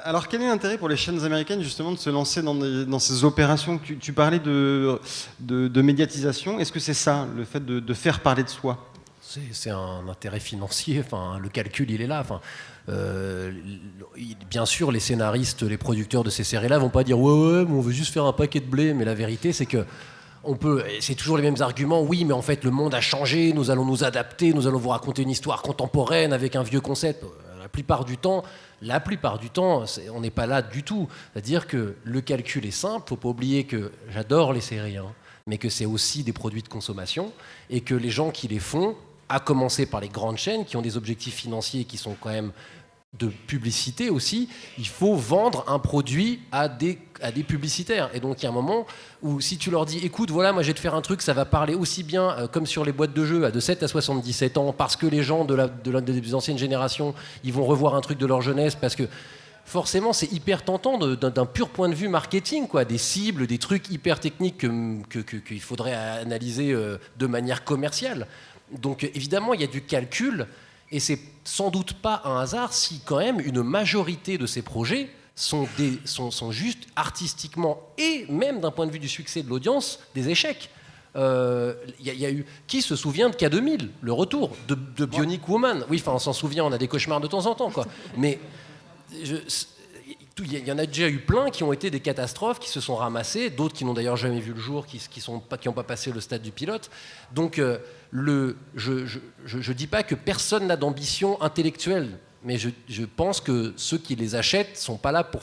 Alors, quel est l'intérêt pour les chaînes américaines justement de se lancer dans ces opérations? Tu parlais de médiatisation. Est-ce que c'est ça, le fait de faire parler de soi? C'est un intérêt financier, enfin, le calcul il est là. Enfin, bien sûr, les scénaristes, les producteurs de ces séries-là vont pas dire ouais, mais on veut juste faire un paquet de blé, mais la vérité c'est que c'est toujours les mêmes arguments. Oui, mais en fait, le monde a changé, nous allons nous adapter, nous allons vous raconter une histoire contemporaine avec un vieux concept. La plupart du temps, on n'est pas là du tout. C'est-à-dire que le calcul est simple. Faut pas oublier que j'adore les séries, hein, mais que c'est aussi des produits de consommation et que les gens qui les font, à commencer par les grandes chaînes qui ont des objectifs financiers qui sont quand même de publicité aussi, il faut vendre un produit à des publicitaires. Et donc il y a un moment où si tu leur dis écoute, voilà, moi je vais te faire un truc, ça va parler aussi bien comme sur les boîtes de jeux de 7 à 77 ans, parce que les gens des anciennes générations, ils vont revoir un truc de leur jeunesse, parce que forcément c'est hyper tentant d'un pur point de vue marketing, quoi, des cibles, des trucs hyper techniques qu'il faudrait analyser de manière commerciale. Donc évidemment il y a du calcul. Et c'est sans doute pas un hasard si quand même une majorité de ces projets sont juste artistiquement et même d'un point de vue du succès de l'audience des échecs. Y a eu, qui se souvient de K2000, le retour de Bionic Woman? Oui, enfin on s'en souvient, on a des cauchemars de temps en temps, quoi. Mais il y en a déjà eu plein qui ont été des catastrophes, qui se sont ramassés, d'autres qui n'ont d'ailleurs jamais vu le jour, qui n'ont pas passé le stade du pilote. Donc je dis pas que personne n'a d'ambition intellectuelle, mais je pense que ceux qui les achètent sont pas là pour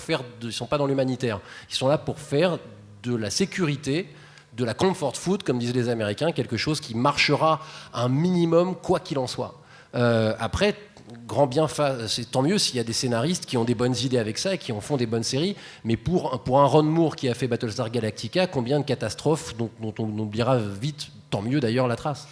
sont pas dans l'humanitaire. Ils sont là pour faire de la sécurité, de la comfort food, comme disent les Américains, quelque chose qui marchera un minimum quoi qu'il en soit. Après, c'est tant mieux s'il y a des scénaristes qui ont des bonnes idées avec ça et qui en font des bonnes séries. Mais pour un Ron Moore qui a fait Battlestar Galactica, combien de catastrophes dont on oubliera vite, tant mieux d'ailleurs, la trace.